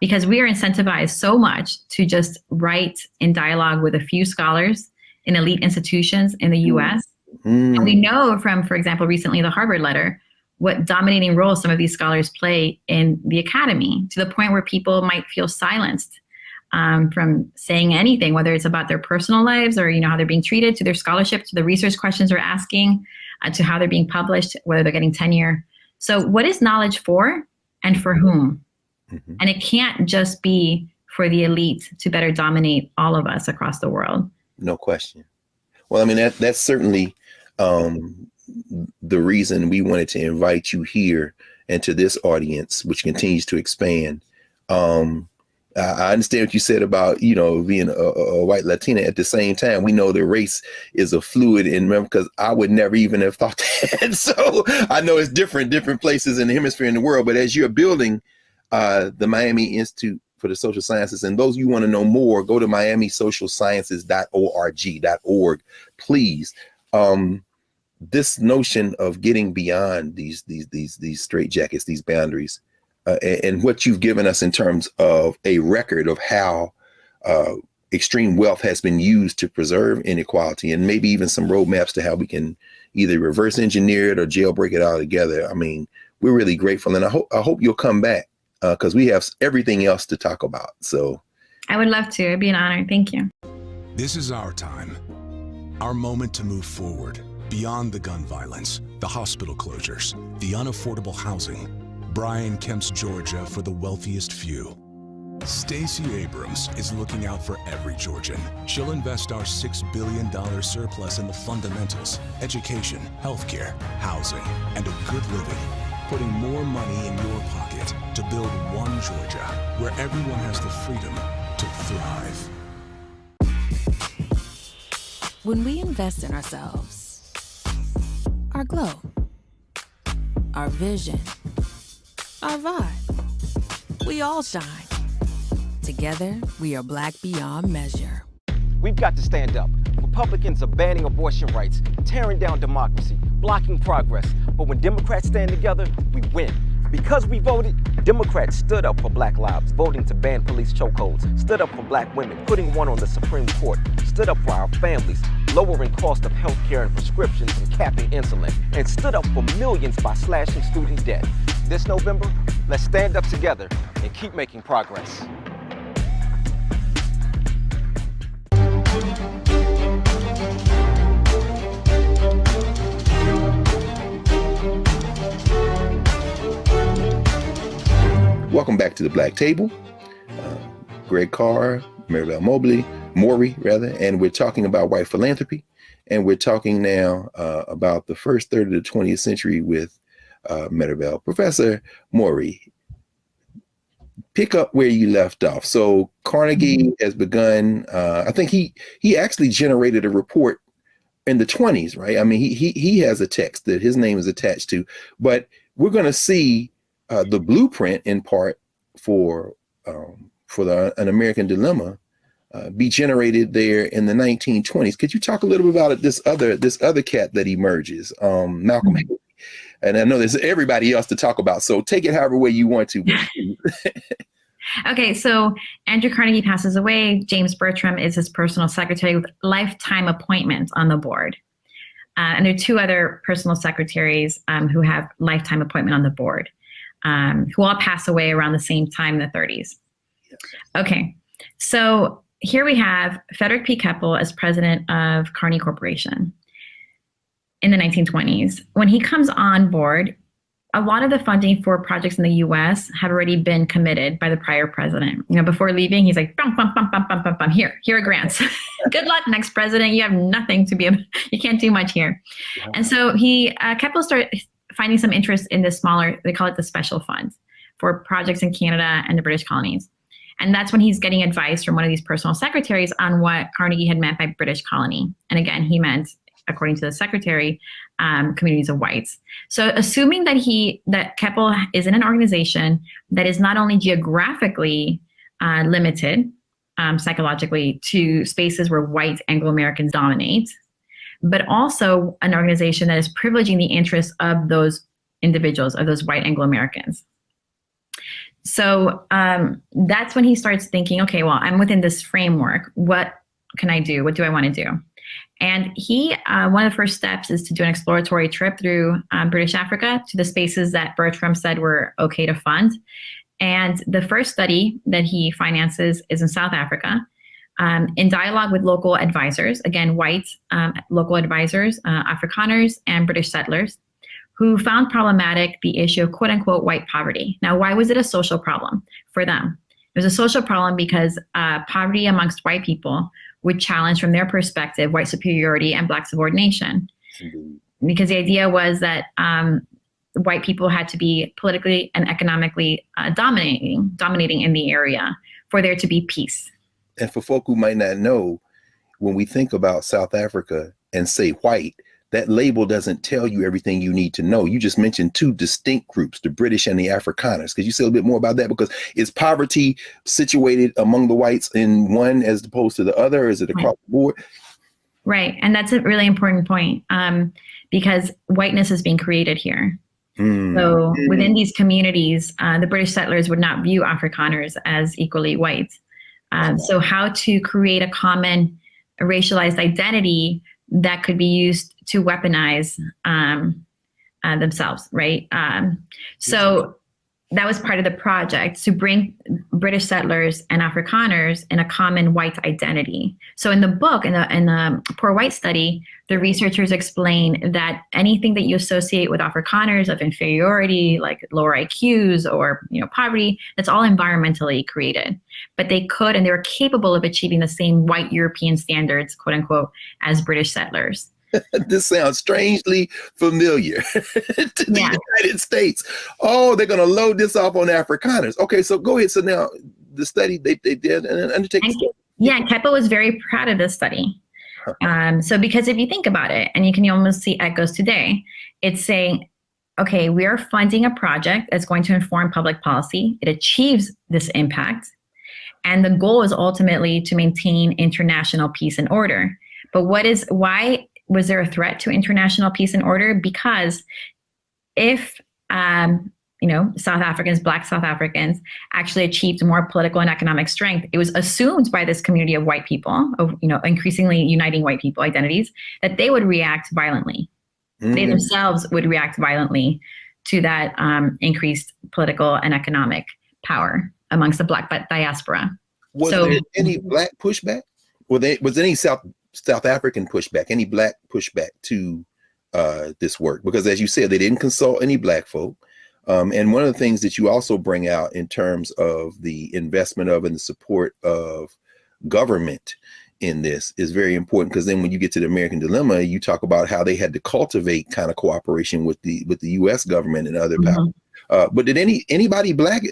Because we are incentivized so much to just write in dialogue with a few scholars in elite institutions in the US. And we know from, for example, recently the Harvard letter, what dominating role some of these scholars play in the academy, to the point where people might feel silenced from saying anything, whether it's about their personal lives or, you know, how they're being treated, to their scholarship, to the research questions they're asking, to how they're being published, whether they're getting tenure. So what is knowledge for and for whom? And it can't just be for the elite to better dominate all of us across the world. No question. Well, I mean, that's certainly the reason we wanted to invite you here and to this audience, which continues to expand. I understand what you said about, you know, being a white Latina. At the same time, we know that race is a fluid, and remember, because I would never even have thought that. So I know it's different places in the hemisphere in the world. But as you're building the Miami Institute for the Social Sciences, and those you want to know more, go to miamisocialsciences.org, please. This notion of getting beyond these straitjackets, these boundaries, and what you've given us in terms of a record of how extreme wealth has been used to preserve inequality, and maybe even some roadmaps to how we can either reverse engineer it or jailbreak it altogether. I mean, we're really grateful, and I hope you'll come back because we have everything else to talk about. So I would love to. It'd be an honor. Thank you. This is our time, our moment to move forward, beyond the gun violence, the hospital closures, the unaffordable housing. Brian Kemp's Georgia for the wealthiest few. Stacey Abrams is looking out for every Georgian. She'll invest our $6 billion surplus in the fundamentals, education, healthcare, housing, and a good living, putting more money in your pocket to build one Georgia where everyone has the freedom to thrive. When we invest in ourselves, our glow, our vision, our vibe, we all shine. Together, we are Black beyond measure. We've got to stand up. Republicans are banning abortion rights, tearing down democracy, blocking progress. But when Democrats stand together, we win. Because we voted, Democrats stood up for Black lives, voting to ban police chokeholds, stood up for Black women, putting one on the Supreme Court, stood up for our families, lowering cost of health care and prescriptions and capping insulin, and stood up for millions by slashing student debt. This November, let's stand up together and keep making progress. Welcome back to the Black Table. Greg Carr, Maribel Morey, and we're talking about white philanthropy, and we're talking now about the first third of the 20th century with Maribel. Professor Morey, pick up where you left off. So Carnegie has begun. I think he actually generated a report in the 20s, right? I mean, he has a text that his name is attached to, but we're going to see the blueprint in part for an American dilemma be generated there in the 1920s. Could you talk a little bit about this other cat that emerges, Malcolm X? And I know there's everybody else to talk about, so take it however way you want to. Okay, so Andrew Carnegie passes away. James Bertram is his personal secretary with lifetime appointment on the board. And there are two other personal secretaries who have lifetime appointment on the board, who all pass away around the same time in the 30s. Yes. Okay, so here we have Frederick P. Keppel as president of Carnegie Corporation in the 1920s. When he comes on board, a lot of the funding for projects in the U.S. had already been committed by the prior president. You know, before leaving, he's like, bum, bum, bum, bum, bum, bum, bum. Here are grants. Good luck, next president. You have nothing to be able, you can't do much here. Wow. And so Keppel started finding some interest in the smaller, they call it the special funds for projects in Canada and the British colonies. And that's when he's getting advice from one of these personal secretaries on what Carnegie had meant by British colony. And again, he meant, according to the secretary, communities of whites. So assuming that Keppel is in an organization that is not only geographically limited psychologically to spaces where white Anglo-Americans dominate, but also an organization that is privileging the interests of those individuals, of those white Anglo-Americans. So that's when he starts thinking, okay, well, I'm within this framework. What can I do? What do I want to do? And one of the first steps is to do an exploratory trip through British Africa to the spaces that Bertram said were okay to fund. And the first study that he finances is in South Africa, in dialogue with local advisors, again, white local advisors, Afrikaners and British settlers, who found problematic the issue of quote unquote white poverty. Now, why was it a social problem for them? It was a social problem because poverty amongst white people would challenge, from their perspective, white superiority and Black subordination. Mm-hmm. Because the idea was that white people had to be politically and economically dominating in the area for there to be peace. And for folk who might not know, when we think about South Africa and say white, that label doesn't tell you everything you need to know. You just mentioned two distinct groups, the British and the Afrikaners. Could you say a bit more about that? Because is poverty situated among the whites in one as opposed to the other? Or is it across the board? Right. And that's a really important point because whiteness is being created here. So within these communities, the British settlers would not view Afrikaners as equally white. So how to create a common racialized identity that could be used to weaponize themselves, right? So that was part of the project, to bring British settlers and Afrikaners in a common white identity. So in the book, in the Poor White study, the researchers explain that anything that you associate with Afrikaners of inferiority, like lower IQs or poverty, that's all environmentally created. But they could, and they were capable of achieving the same white European standards, quote unquote, as British settlers. This sounds strangely familiar to the United States. Oh, they're going to load this off on Afrikaners. Okay, so go ahead. So now the study, they did an undertaking. Yeah, Keppel was very proud of this study. So because if you think about it, and you can almost see echoes today, it's saying, okay, we are funding a project that's going to inform public policy. It achieves this impact. And the goal is ultimately to maintain international peace and order. But why was there a threat to international peace and order? Because if, South Africans, Black South Africans, actually achieved more political and economic strength, it was assumed by this community of white people, of increasingly uniting white people identities, that they would react violently. They themselves would react violently to that increased political and economic power amongst the Black diaspora. Was there any Black pushback? Was there any South African pushback, any Black pushback to this work? Because as you said, they didn't consult any Black folk. And one of the things that you also bring out in terms of the investment of and the support of government in this is very important, because then when you get to the American Dilemma, you talk about how they had to cultivate kind of cooperation with the U.S. government and other powers. But did anybody Black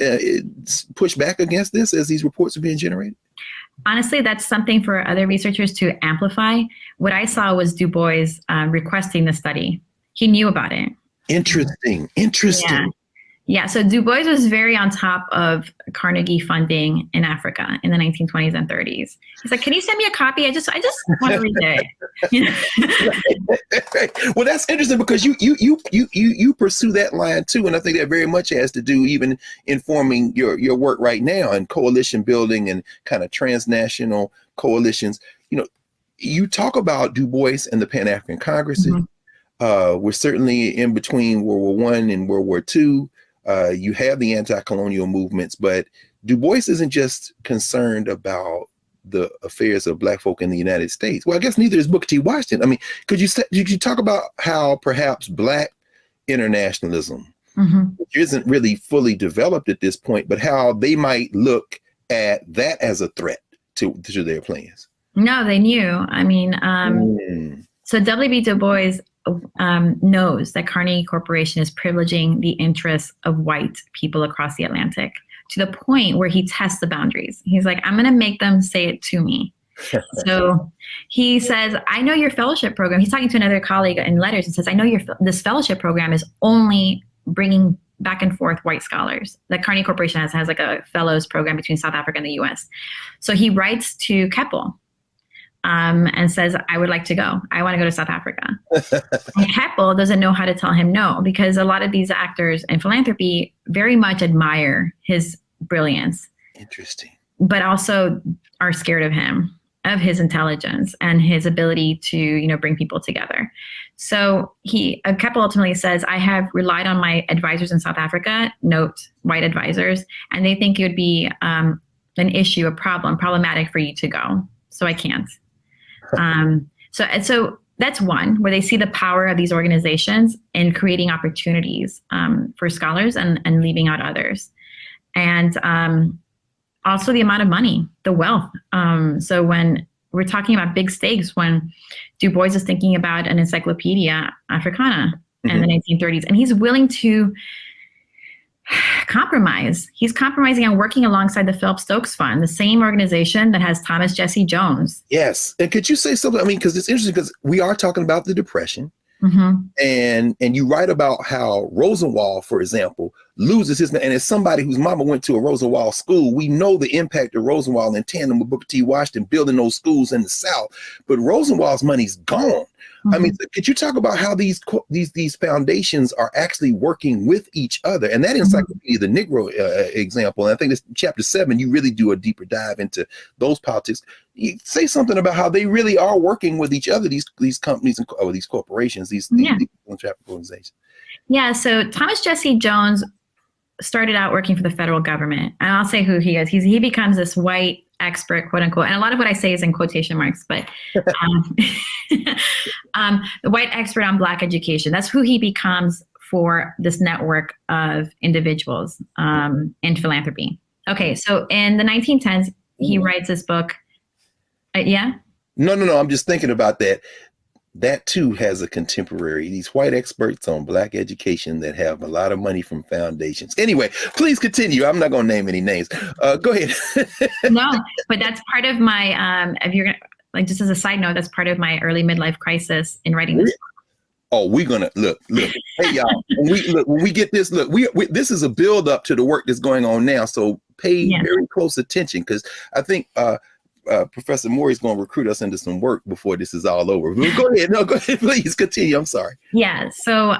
push back against this as these reports are being generated? Honestly, that's something for other researchers to amplify. What I saw was Du Bois requesting the study. He knew about it. Interesting. Yeah, so Du Bois was very on top of Carnegie funding in Africa in the 1920s and 30s. He's like, "Can you send me a copy? I just want to read it." Well, that's interesting because you pursue that line too, and I think that very much has to do even informing your work right now and coalition building and kind of transnational coalitions. You talk about Du Bois and the Pan-African Congresses. Mm-hmm. We're certainly in between World War I and World War II. You have the anti-colonial movements, but Du Bois isn't just concerned about the affairs of Black folk in the United States. Well, I guess neither is Booker T. Washington. I mean, could you talk about how perhaps Black internationalism, which isn't really fully developed at this point, but how they might look at that as a threat to their plans? No, they knew. I mean, so W.B. Du Bois knows that Carnegie Corporation is privileging the interests of white people across the Atlantic to the point where he tests the boundaries. He's like, I'm going to make them say it to me. So he says, I know your fellowship program. He's talking to another colleague in letters and says, I know this fellowship program is only bringing back and forth white scholars. The Carnegie Corporation has like a fellows program between South Africa and the US. So he writes to Keppel and says, I would like to go. I want to go to South Africa. And Keppel doesn't know how to tell him no, because a lot of these actors in philanthropy very much admire his brilliance. Interesting. But also are scared of him, of his intelligence and his ability to, bring people together. So Keppel ultimately says, I have relied on my advisors in South Africa, note white advisors, and they think it would be an issue, problematic for you to go. So I can't. So that's one where they see the power of these organizations in creating opportunities for scholars and leaving out others. And also the amount of money, the wealth. So when we're talking about big stakes, when Du Bois is thinking about an Encyclopedia Africana in the 1930s, and he's willing to compromise. He's compromising on working alongside the Philip Stokes Fund, the same organization that has Thomas Jesse Jones. Yes. And could you say something? I mean, because it's interesting because we are talking about the Depression. And you write about how Rosenwald, for example, loses his, and as somebody whose mama went to a Rosenwald school, we know the impact of Rosenwald in tandem with Booker T. Washington building those schools in the South. But Rosenwald's money's gone. I mean, could you talk about how these foundations are actually working with each other? And that Encyclopedia, the Negro example, and I think it's chapter 7, you really do a deeper dive into those politics. You say something about how they really are working with each other, these companies or these corporations, these philanthropic organizations. Yeah, so Thomas Jesse Jones started out working for the federal government. And I'll say who he is. He becomes this white expert, quote unquote. And a lot of what I say is in quotation marks, but the white expert on Black education. That's who he becomes for this network of individuals in philanthropy. Okay, so in the 1910s, he writes this book. Yeah? No. I'm just thinking about that. That too has a contemporary, these white experts on Black education that have a lot of money from foundations. Anyway, please continue. I'm not going to name any names. Go ahead. No, but that's part of my, if you're gonna, just as a side note, that's part of my early midlife crisis in writing this book. Oh, we're gonna look. Hey, y'all. When we get this, we this is a build up to the work that's going on now. So pay very close attention, because I think Professor Morey is going to recruit us into some work before this is all over. Go ahead. No, go ahead. Please continue. I'm sorry. Yeah. So,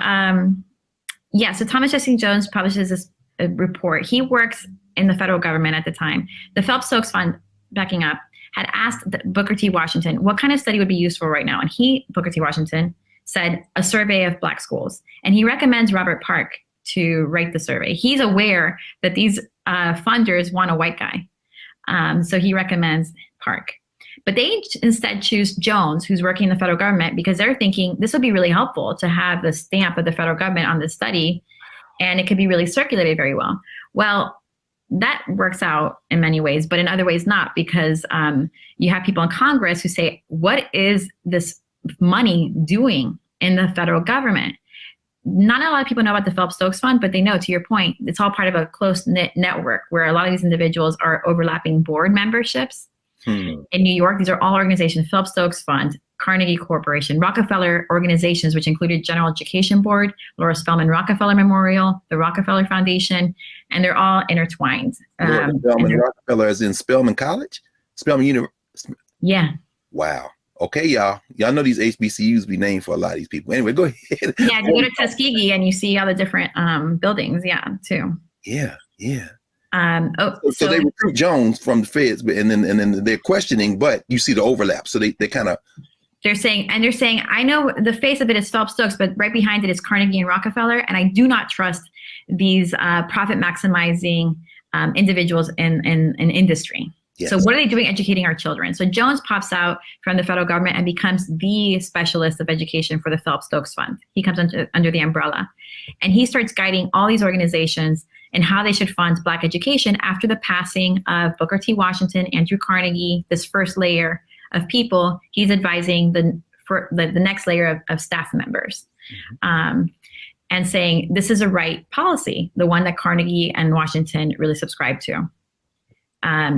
so Thomas Jesse Jones publishes this report. He works in the federal government at the time. The Phelps Stokes Fund, backing up, had asked Booker T. Washington what kind of study would be useful right now. And Booker T. Washington, said a survey of Black schools. And he recommends Robert Park to write the survey. He's aware that these funders want a white guy. So he recommends Park. But they instead choose Jones, who's working in the federal government, because they're thinking this would be really helpful to have the stamp of the federal government on this study, and it could be really circulated very well. Well, that works out in many ways, but in other ways not, because you have people in Congress who say, what is this money doing in the federal government? Not a lot of people know about the Phelps Stokes Fund, but they know, to your point, it's all part of a close-knit network where a lot of these individuals are overlapping board memberships. In New York, these are all organizations: Phelps Stokes Fund, Carnegie Corporation, Rockefeller organizations, which included General Education Board, Laura Spelman Rockefeller Memorial, the Rockefeller Foundation, and they're all intertwined. Spelman Rockefeller as in Spelman College? Spelman University? Yeah. Wow. Okay, y'all. Y'all know these HBCUs be named for a lot of these people. Anyway, go ahead. Yeah, you go to Tuskegee and you see all the different buildings, too. Yeah. So they recruit Jones from the feds, but and then they're questioning, but you see the overlap. So they kind of they're saying, I know the face of it is Phelps Stokes, but right behind it is Carnegie and Rockefeller, and I do not trust these profit maximizing individuals in industry. Yes. So what are they doing educating our children? So Jones pops out from the federal government and becomes the specialist of education for the Phelps Stokes Fund. He comes under the umbrella, and he starts guiding all these organizations and how they should fund Black education after the passing of Booker T. Washington, Andrew Carnegie, this first layer of people. He's advising the next layer of staff members, and saying this is a right policy, the one that Carnegie and Washington really subscribed to.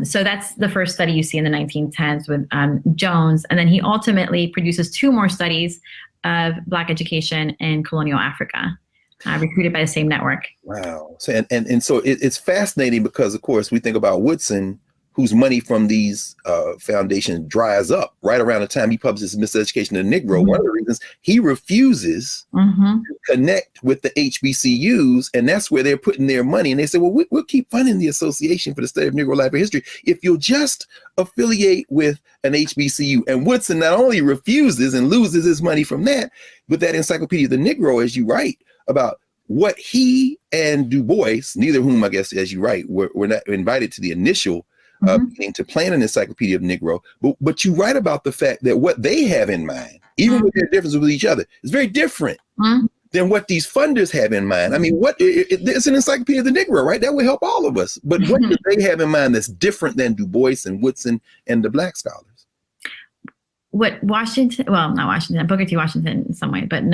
So that's the first study you see in the 1910s with Jones. And then he ultimately produces 2 more studies of Black education in colonial Africa, recruited by the same network. Wow. So, and so it's fascinating because, of course, we think about Woodson, whose money from these foundations dries up right around the time he publishes Miseducation of the Negro. Mm-hmm. One of the reasons he refuses to connect with the HBCUs, and that's where they're putting their money. And they say, well, we'll keep funding the Association for the Study of Negro Life and History if you'll just affiliate with an HBCU. And Woodson not only refuses and loses his money from that, but that Encyclopedia of the Negro, as you write about what he and Du Bois, neither of whom, I guess, as you write, were not invited to the initial to plan an Encyclopedia of Negro, but you write about the fact that what they have in mind, even with their differences with each other, is very different than what these funders have in mind. I mean, it's an Encyclopedia of the Negro, right? That would help all of us. But what do they have in mind that's different than Du Bois and Woodson and the Black scholars? What Washington, well, not Washington, Booker T. Washington in some way, but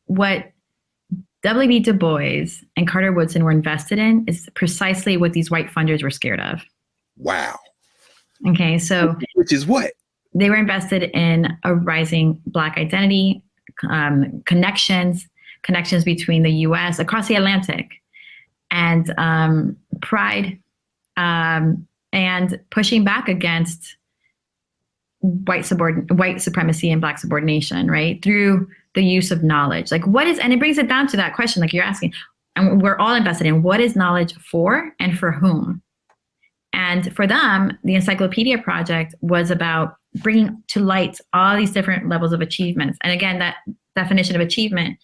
what W.B. Du Bois and Carter Woodson were invested in is precisely what these white funders were scared of. Wow. Okay, so which is what? They were invested in a rising Black identity, connections between the U.S. across the Atlantic, and pride, and pushing back against white supremacy and Black subordination, right? Through the use of knowledge. Like what is, and it brings it down to that question, like you're asking, and we're all invested in what is knowledge for and for whom? And for them, the Encyclopedia Project was about bringing to light all these different levels of achievements. And again, that definition of achievement,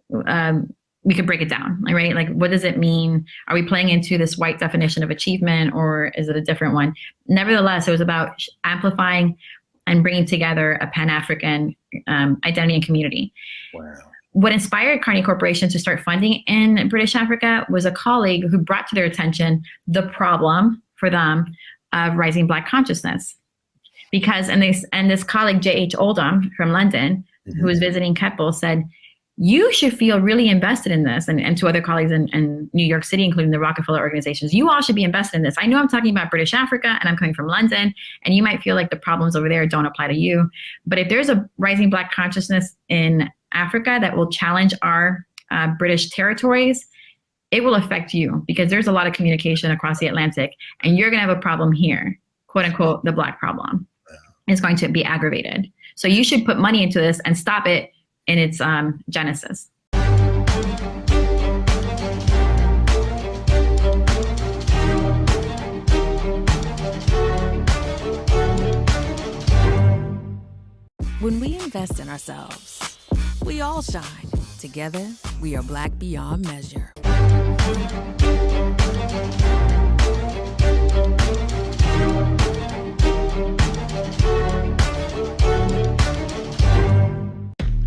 we could break it down, right? Like, what does it mean? Are we playing into this white definition of achievement, or is it a different one? Nevertheless, it was about amplifying and bringing together a Pan-African identity and community. Wow. What inspired Carnegie Corporation to start funding in British Africa was a colleague who brought to their attention the problem for them of rising Black consciousness. Because, and this colleague, J.H. Oldham from London, who was visiting Keppel, said, you should feel really invested in this, and to other colleagues in New York City, including the Rockefeller organizations, you all should be invested in this. I know I'm talking about British Africa and I'm coming from London, and you might feel like the problems over there don't apply to you. But if there's a rising Black consciousness in Africa that will challenge our British territories, it will affect you, because there's a lot of communication across the Atlantic, and you're going to have a problem here, quote unquote, the Black problem is going to be aggravated. So you should put money into this and stop it in its genesis. When we invest in ourselves, we all shine. Together, we are Black beyond measure.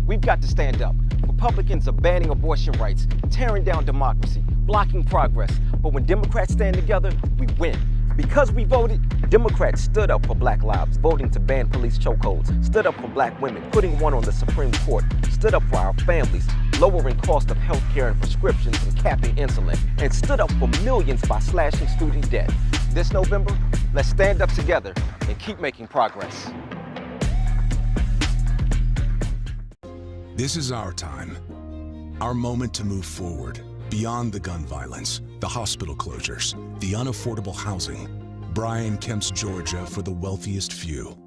We've got to stand up. Republicans are banning abortion rights, tearing down democracy, blocking progress. But when Democrats stand together, we win. Because we voted, Democrats stood up for Black lives, voting to ban police chokeholds, stood up for Black women, putting one on the Supreme Court, stood up for our families, lowering cost of health care and prescriptions and capping insulin, and stood up for millions by slashing student debt. This November, let's stand up together and keep making progress. This is our time, our moment to move forward, beyond the gun violence, the hospital closures, the unaffordable housing. Brian Kemp's Georgia for the wealthiest few.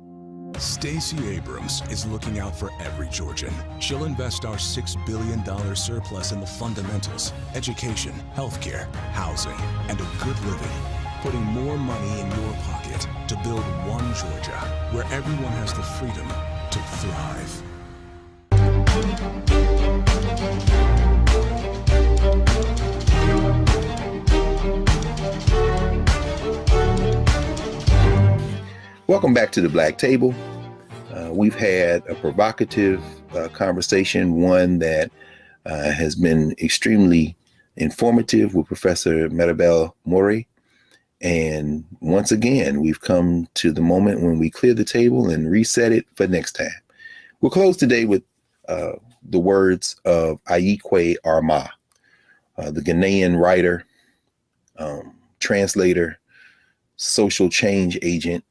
Stacey Abrams is looking out for every Georgian. She'll invest our $6 billion surplus in the fundamentals, education, healthcare, housing, and a good living, putting more money in your pocket to build one Georgia where everyone has the freedom to thrive. Welcome back to the Black Table. We've had a provocative conversation, one that has been extremely informative with Professor Maribel Morey. And once again, we've come to the moment when we clear the table and reset it for next time. We'll close today with the words of Ayikwe Armah, the Ghanaian writer, translator, social change agent,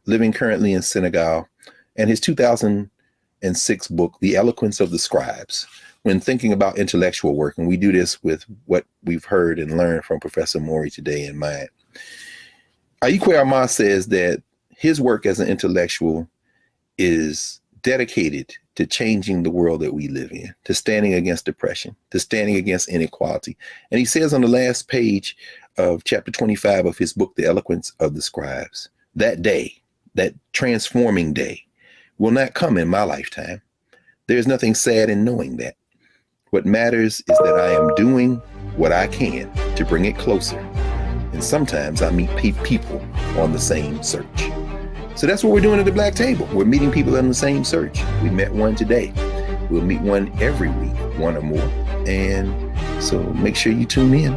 living currently in Senegal, and his 2006 book, The Eloquence of the Scribes, when thinking about intellectual work. And we do this with what we've heard and learned from Professor Morey today in mind. Ayikwe Armah says that his work as an intellectual is dedicated to changing the world that we live in, to standing against depression, to standing against inequality. And he says on the last page of chapter 25 of his book, The Eloquence of the Scribes, that day, that transforming day, will not come in my lifetime. There's nothing sad in knowing that. What matters is that I am doing what I can to bring it closer. And sometimes I meet people on the same search. So that's what we're doing at the Black Table. We're meeting people on the same search. We met one today. We'll meet one every week, one or more. And so make sure you tune in.